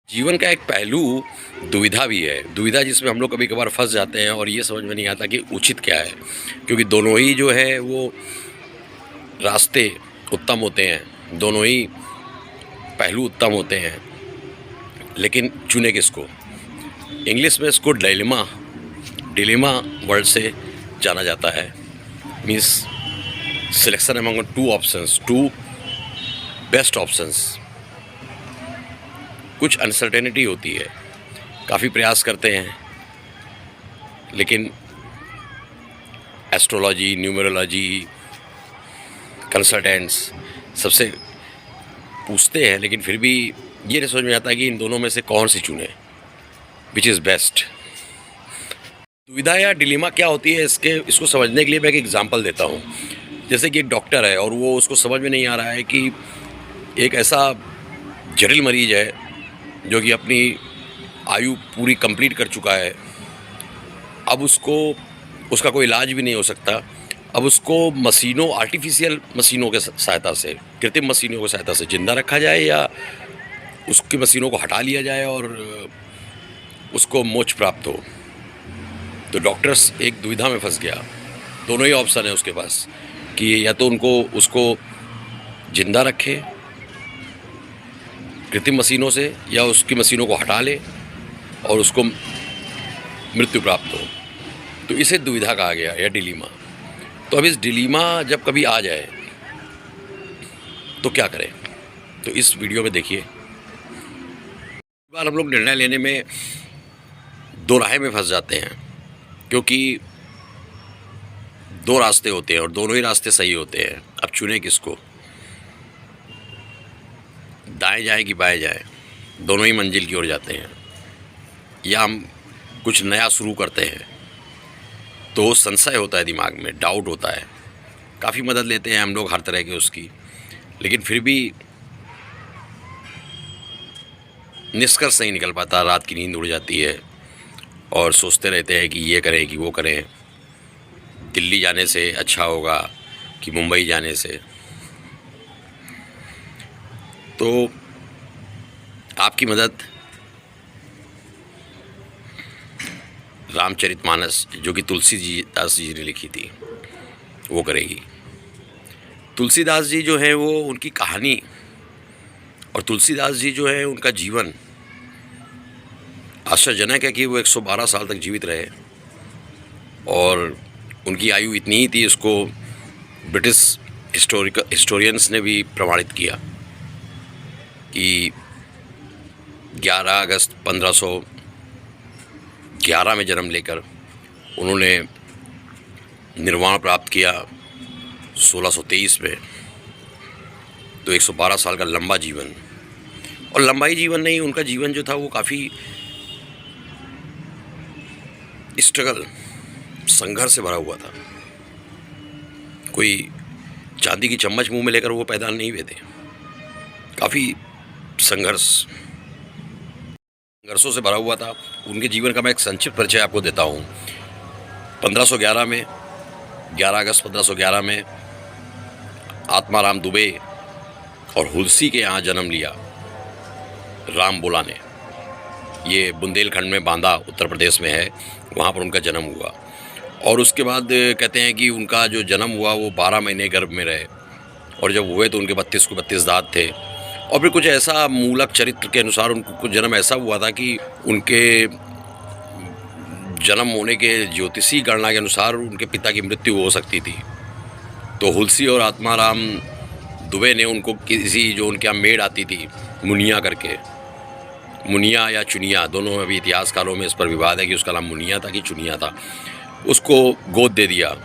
जीवन का एक पहलू दुविधा भी है। दुविधा जिसमें हम लोग कभी कभार फंस जाते हैं और ये समझ में नहीं आता कि उचित क्या है, क्योंकि दोनों ही जो है वो रास्ते उत्तम होते हैं, दोनों ही पहलू उत्तम होते हैं, लेकिन चुने किसको। इंग्लिश में इसको डायलेमा डिलेमा वर्ड से जाना जाता है। Means selection among two options, two best options. कुछ अनसर्टेनिटी होती है, काफ़ी प्रयास करते हैं, लेकिन एस्ट्रोलॉजी, न्यूमरोलॉजी, कंसल्टेंट्स सबसे पूछते हैं, लेकिन फिर भी ये नहीं समझ में आता कि इन दोनों में से कौन सी चुने, विच इज़ बेस्ट। दुविधा या डिलेमा क्या होती है, इसको समझने के लिए मैं एक एग्जांपल देता हूँ। जैसे कि एक डॉक्टर है और वो उसको समझ में नहीं आ रहा है कि एक ऐसा जटिल मरीज है जो कि अपनी आयु पूरी कंप्लीट कर चुका है। अब उसका कोई इलाज भी नहीं हो सकता। अब उसको आर्टिफिशियल मशीनों के सहायता से, कृत्रिम मशीनों की सहायता से जिंदा रखा जाए या उसकी मशीनों को हटा लिया जाए और उसको मोक्ष प्राप्त हो। तो डॉक्टर्स एक दुविधा में फंस गया। दोनों ही ऑप्शन है उसके पास कि या तो उसको जिंदा रखे कृत्रिम मशीनों से, या उसकी मशीनों को हटा ले और उसको मृत्यु प्राप्त हो। तो इसे दुविधा कहा गया या डिलीमा। तो अब इस डिलीमा जब कभी आ जाए तो क्या करें, तो इस वीडियो में देखिए। बार हम लोग निर्णय लेने में दो राहें में फंस जाते हैं, क्योंकि दो रास्ते होते हैं और दोनों ही रास्ते सही होते हैं। अब चुने किसको, दाएं जाए कि बाएं जाए, दोनों ही मंजिल की ओर जाते हैं। या हम कुछ नया शुरू करते हैं तो संशय होता है, दिमाग में डाउट होता है, काफ़ी मदद लेते हैं हम लोग हर तरह के उसकी, लेकिन फिर भी निष्कर्ष नहीं निकल पाता। रात की नींद उड़ जाती है और सोचते रहते हैं कि ये करें कि वो करें, दिल्ली जाने से अच्छा होगा कि मुंबई जाने से। तो आपकी मदद रामचरितमानस, जो कि तुलसीदास जी ने लिखी थी, वो करेगी। तुलसीदास जी जो है वो उनकी कहानी, और तुलसीदास जी जो है उनका जीवन आश्चर्यजनक है कि वो 112 साल तक जीवित रहे। और उनकी आयु इतनी ही थी, इसको ब्रिटिश हिस्टोरियंस ने भी प्रमाणित किया कि 11 अगस्त 1511 में जन्म लेकर उन्होंने निर्वाण प्राप्त किया 1623 में। तो 112 साल का लंबा जीवन, और लंबा ही जीवन नहीं, उनका जीवन जो था वो काफ़ी स्ट्रगल, संघर्ष से भरा हुआ था। कोई चांदी की चम्मच मुंह में लेकर वो पैदा नहीं हुए थे। काफ़ी संघर्षों से भरा हुआ था उनके जीवन का। मैं एक संक्षिप्त परिचय आपको देता हूँ। 1511 में, 11 अगस्त 1511 में आत्माराम दुबे और हुलसी के यहाँ जन्म लिया राम बुला ने। ये बुंदेलखंड में, बांदा उत्तर प्रदेश में है, वहाँ पर उनका जन्म हुआ। और उसके बाद कहते हैं कि उनका जो जन्म हुआ वो 12 महीने गर्भ में रहे, और जब हुए तो उनके 32 को 32 दांत थे। और फिर कुछ ऐसा मूलक चरित्र के अनुसार उनको कुछ जन्म ऐसा हुआ था कि उनके जन्म होने के ज्योतिषी गणना के अनुसार उनके पिता की मृत्यु हो सकती थी। तो हुलसी और आत्माराम दुबे ने उनको किसी, जो उनके यहाँ मेड आती थी मुनिया करके, मुनिया या चुनिया, दोनों अभी इतिहासकारों में इस पर विवाद है कि उसका नाम मुनिया था कि चुनिया था, उसको गोद दे दिया।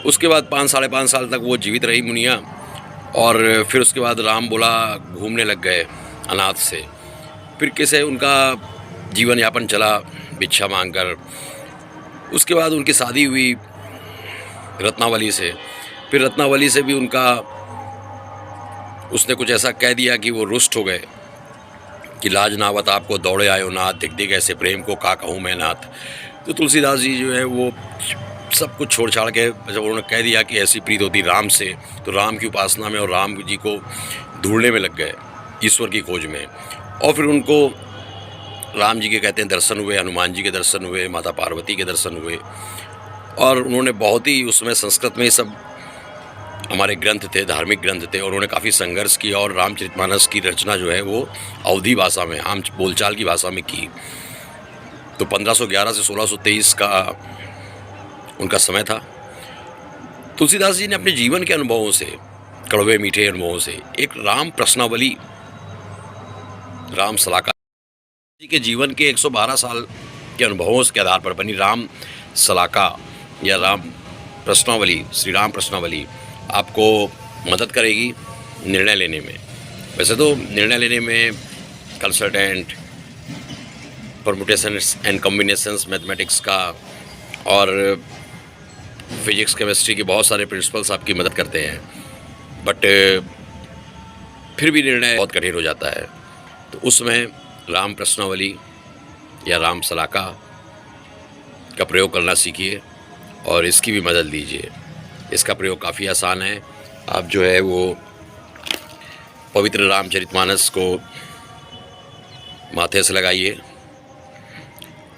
उसके बाद 5-5.5 साल तक वो जीवित रही मुनिया, और फिर उसके बाद राम बुला घूमने लग गए अनाथ से। फिर कैसे उनका जीवन यापन चला भिक्षा मांगकर। उसके बाद उनकी शादी हुई रत्नावली से। फिर रत्नावली से भी उसने कुछ ऐसा कह दिया कि वो रुष्ट हो गए कि लाज नावत आपको दौड़े आयो नाथ, दिख दिख ऐसे प्रेम को का कहूँ मैं नाथ। तो तुलसीदास जी जो है वो सब कुछ छोड़ छाड़ के जब उन्होंने कह दिया कि ऐसी प्रीत होती राम से, तो राम की उपासना में और राम जी को ढूंढने में लग गए, ईश्वर की खोज में। और फिर उनको राम जी के कहते हैं दर्शन हुए, हनुमान जी के दर्शन हुए, माता पार्वती के दर्शन हुए, और उन्होंने बहुत ही उसमें संस्कृत में ये सब हमारे ग्रंथ थे, धार्मिक ग्रंथ थे, और उन्होंने काफ़ी संघर्ष किया और रामचरितमानस की रचना जो है वो अवधी भाषा में, आम बोलचाल की भाषा में की। तो 1511 से 1623 का उनका समय था। तुलसीदास जी ने अपने जीवन के अनुभवों से, कड़वे मीठे अनुभवों से, एक राम प्रश्नावली, राम सलाका जी के जीवन के 112 साल के अनुभवों के आधार पर बनी राम सलाका या राम प्रश्नावली, श्री राम प्रश्नावली आपको मदद करेगी निर्णय लेने में। वैसे तो निर्णय लेने में consultant, permutations and combinations, mathematics का और फिजिक्स केमिस्ट्री के बहुत सारे प्रिंसिपल्स आपकी मदद करते हैं, बट फिर भी निर्णय बहुत कठिन हो जाता है। तो उसमें राम प्रश्नावली या राम सलाका का प्रयोग करना सीखिए और इसकी भी मदद लीजिए। इसका प्रयोग काफ़ी आसान है। आप जो है वो पवित्र रामचरितमानस को माथे से लगाइए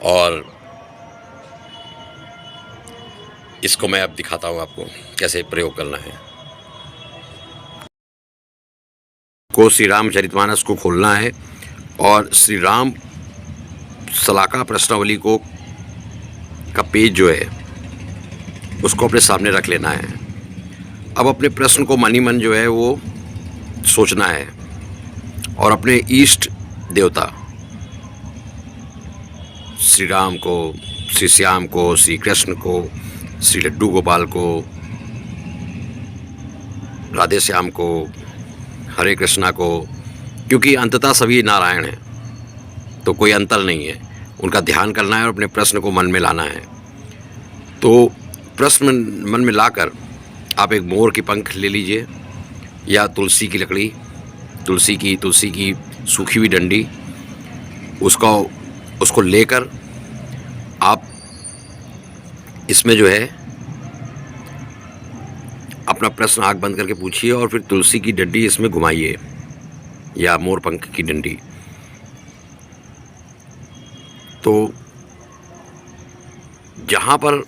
और इसको मैं अब दिखाता हूँ आपको कैसे प्रयोग करना है। को श्री रामचरितमानस को खोलना है और श्री राम सलाका प्रश्नावली को का पेज जो है उसको अपने सामने रख लेना है। अब अपने प्रश्न को मन ही मन जो है वो सोचना है और अपने इष्ट देवता श्री राम को, श्री श्याम को, श्री कृष्ण को, श्री लड्डू गोपाल को, राधे श्याम को, हरे कृष्णा को, क्योंकि अंततः सभी नारायण हैं तो कोई अंतर नहीं है। उनका ध्यान करना है और अपने प्रश्न को मन में लाना है। तो प्रश्न मन में लाकर आप एक मोर की पंख ले लीजिए या तुलसी की लकड़ी, तुलसी की सूखी हुई डंडी, उसको लेकर आप इसमें जो है अपना प्रश्न आँख बंद करके पूछिए और फिर तुलसी की डंडी इसमें घुमाइए या मोर पंख की डंडी। तो जहाँ पर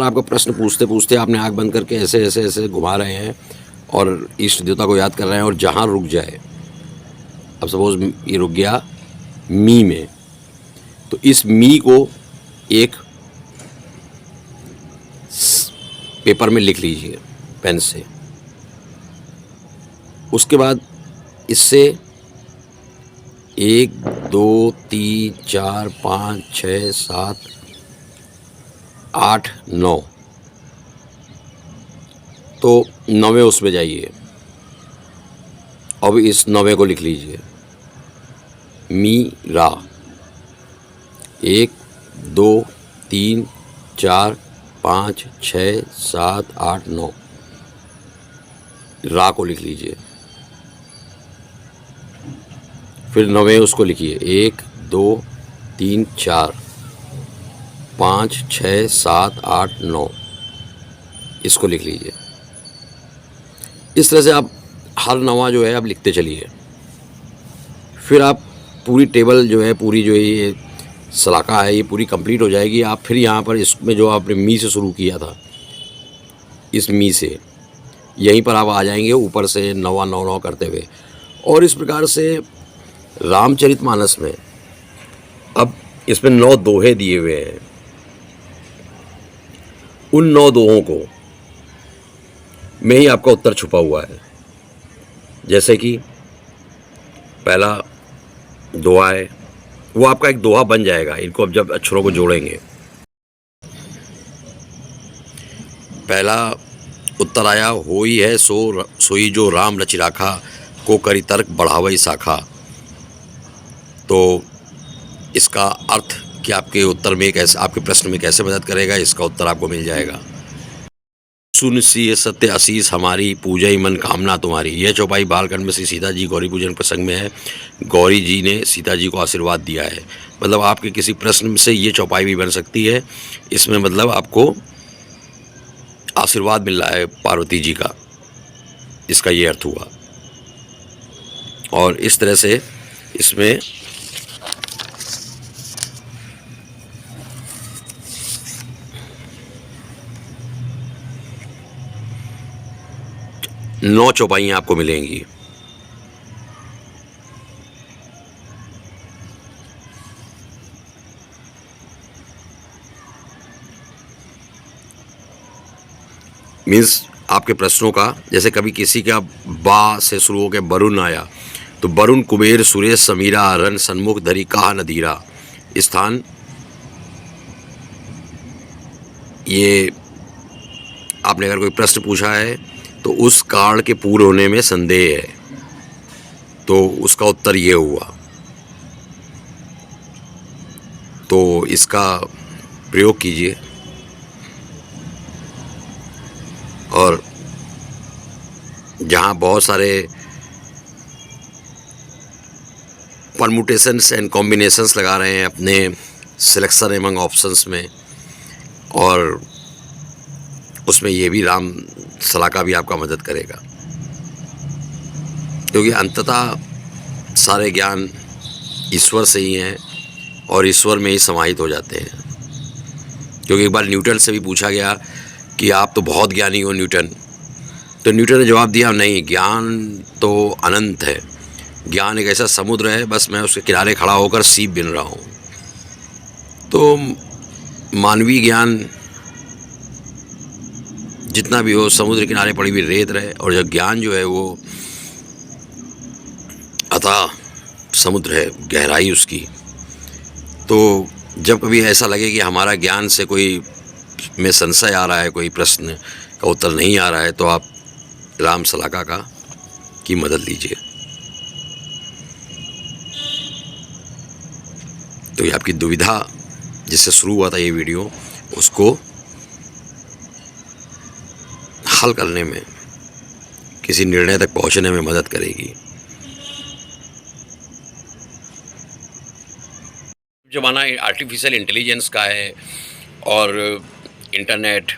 आपका प्रश्न पूछते पूछते आपने आँख बंद करके ऐसे ऐसे ऐसे घुमा रहे हैं और इष्ट देवता को याद कर रहे हैं, और जहाँ रुक जाए, अब सपोज ये रुक गया मी में, तो इस मी को एक पेपर में लिख लीजिए पेन से। उसके बाद इससे 1 2 3 4 5 6 7 8 9, तो 9वें उसमें जाइए। अब इस 9वें को लिख लीजिए मी रा। 1 2 3 4 5 6 7 8 9 रा को लिख लीजिए। फिर 9वें उसको लिखिए 1 2 3 4 5 6 7 8 9, इसको लिख लीजिए। इस तरह से आप हर 9वां जो है आप लिखते चलिए। फिर आप पूरी टेबल जो है, पूरी जो ये सलाका है, ये पूरी कंप्लीट हो जाएगी। आप फिर यहाँ पर इसमें जो आपने मी से शुरू किया था, इस मी से यहीं पर आप आ जाएंगे ऊपर से 9 9 9 करते हुए। और इस प्रकार से रामचरितमानस में अब इसमें 9 दोहे दिए हुए हैं। उन 9 दोहों को में ही आपका उत्तर छुपा हुआ है। जैसे कि पहला दोहा है, वो आपका एक दोहा बन जाएगा इनको अब जब अक्षरों को जोड़ेंगे। पहला उत्तर आया, होई है सोई जो राम रचि राखा, को करी तर्क बढ़ावई शाखा। तो इसका अर्थ कि आपके उत्तर में कैसे, आपके प्रश्न में कैसे मदद करेगा, इसका उत्तर आपको मिल जाएगा। सुन सी सत्य आशीष हमारी, पूजा ही मन कामना तुम्हारी। यह चौपाई बालखंड में श्री सीता जी गौरी पूजन प्रसंग में है। गौरी जी ने सीता जी को आशीर्वाद दिया है। मतलब आपके किसी प्रश्न से ये चौपाई भी बन सकती है। इसमें मतलब आपको आशीर्वाद मिल रहा है पार्वती जी का, इसका ये अर्थ हुआ। और इस तरह से इसमें नौ चौपाइयाँ आपको मिलेंगी। मीन्स आपके प्रश्नों का, जैसे कभी किसी का बा से शुरू होकर वरुण आया तो वरुण, कुबेर, सुरेश, समीरा, रन, सन्मुख, धरी, कहा, नदीरा, स्थान, ये आपने अगर कोई प्रश्न पूछा है तो उस कार्ड के पूर्ण होने में संदेह है तो उसका उत्तर ये हुआ। तो इसका प्रयोग कीजिए और जहाँ बहुत सारे परमुटेशंस एंड कॉम्बिनेशंस लगा रहे हैं अपने सिलेक्शन एमंग ऑप्शंस में, और उसमें ये भी राम सलाका भी आपका मदद करेगा, क्योंकि अंततः सारे ज्ञान ईश्वर से ही हैं और ईश्वर में ही समाहित हो जाते हैं। क्योंकि एक बार न्यूटन से भी पूछा गया कि आप तो बहुत ज्ञानी हो न्यूटन, तो न्यूटन ने जवाब दिया, नहीं, ज्ञान तो अनंत है, ज्ञान एक ऐसा समुद्र है, बस मैं उसके किनारे खड़ा होकर सीप बिन रहा हूँ। तो मानवीय ज्ञान जितना भी हो समुद्र किनारे पड़ी हुई रेत रहे, और जब ज्ञान जो है वो अथाह समुद्र है, गहराई उसकी। तो जब कभी ऐसा लगे कि हमारा ज्ञान से कोई में संशय आ रहा है, कोई प्रश्न का उत्तर नहीं आ रहा है, तो आप राम सलाका का की मदद लीजिए। तो ये आपकी दुविधा जिससे शुरू हुआ था ये वीडियो, उसको हल करने में, किसी निर्णय तक पहुंचने में मदद करेगी। जमाना आर्टिफिशियल इंटेलिजेंस का है और इंटरनेट,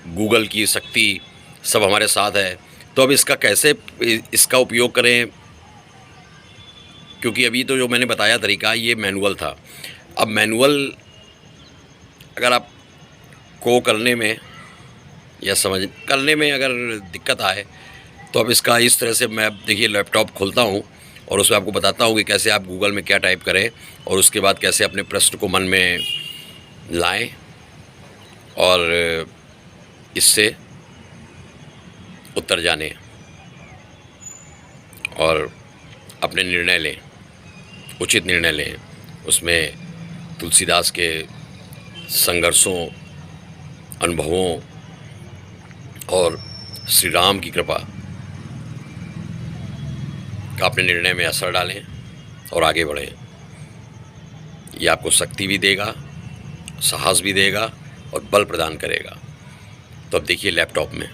गूगल की शक्ति सब हमारे साथ है, तो अब इसका कैसे इसका उपयोग करें, क्योंकि अभी तो जो मैंने बताया तरीका ये मैनुअल था। अब मैनुअल अगर आप को करने में या समझ करने में अगर दिक्कत आए, तो अब इसका इस तरह से मैं, देखिए, लैपटॉप खोलता हूँ और उसमें आपको बताता हूँ कि कैसे आप गूगल में क्या टाइप करें और उसके बाद कैसे अपने प्रश्न को मन में लाएं और इससे उत्तर जाने और अपने निर्णय लें, उचित निर्णय लें। उसमें तुलसीदास के संघर्षों, अनुभवों और श्री राम की कृपा का अपने निर्णय में असर डालें और आगे बढ़ें। ये आपको शक्ति भी देगा, साहस भी देगा और बल प्रदान करेगा। तो अब देखिए लैपटॉप में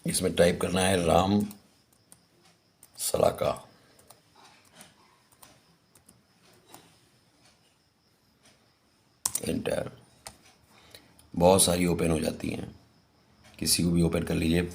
इसमें टाइप करना है राम सलाका। एंटर। बहुत सारी ओपन हो जाती हैं, किसी को भी ओपन कर लीजिए।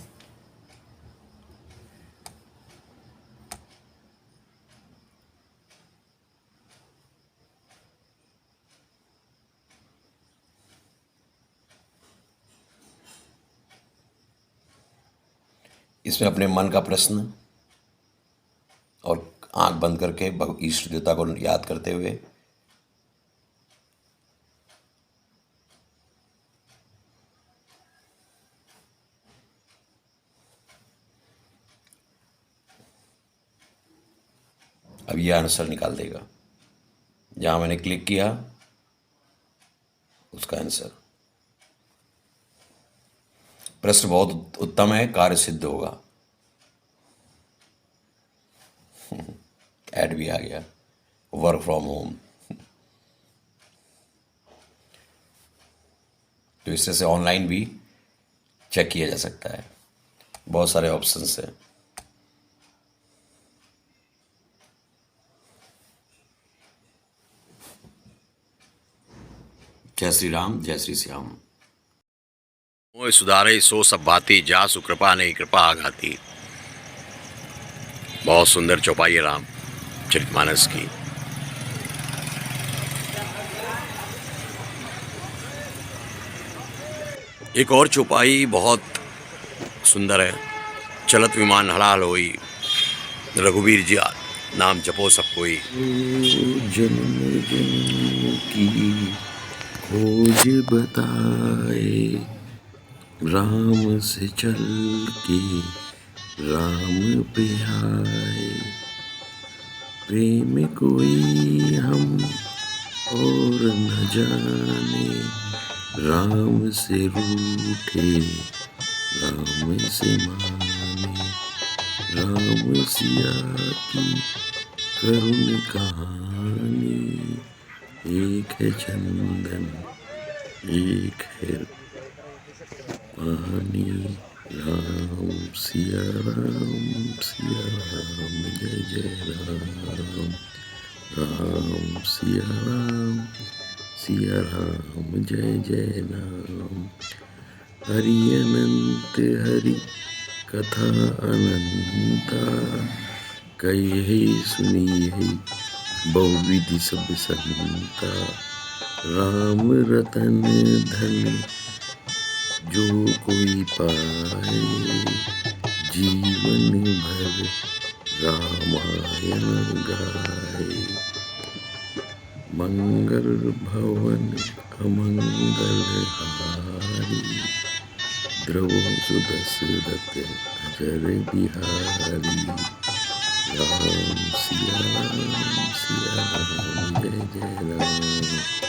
इसमें अपने मन का प्रश्न और आंख बंद करके ईष्ट देवता को याद करते हुए अब यह आंसर निकाल देगा। जहां मैंने क्लिक किया उसका आंसर। प्रश्न बहुत उत्तम है, कार्य सिद्ध होगा। ऐड भी आ गया, वर्क फ्रॉम होम। तो इससे से ऑनलाइन भी चेक किया जा सकता है, बहुत सारे ऑप्शंस हैं। जय श्री राम, जय श्री श्याम। मोय सुधारे सो सब भांति, जासु कृपा नहीं कृपा आघाती। बहुत सुंदर चौपाई है राम चरितमानस की। एक और चौपाई बहुत सुंदर है। चलत विमान हलाल होई, रघुवीर जी नाम जपो सब कोई। जन्म जन्म की खोज बताए, राम से चल के राम पे आए। प्रेम कोई हम और न जाने, राम से रूठे राम से माने। राम सिया की करुण कहानी, एक है चंदन एक है पानी। राम सिया राम, जय जय राम। राम सिया राम, जय जय राम। हरि अनंत हरि कथा अनंता, कही सुनी है बहुविधि सब संता। राम रतन धन जो कोई पाए, जीवन भर रामायण गाए। मंगल भवन अमंगल हारी, द्रवो सुदशरथ अजर बिहारी। राम सिया राम, जय जय राम।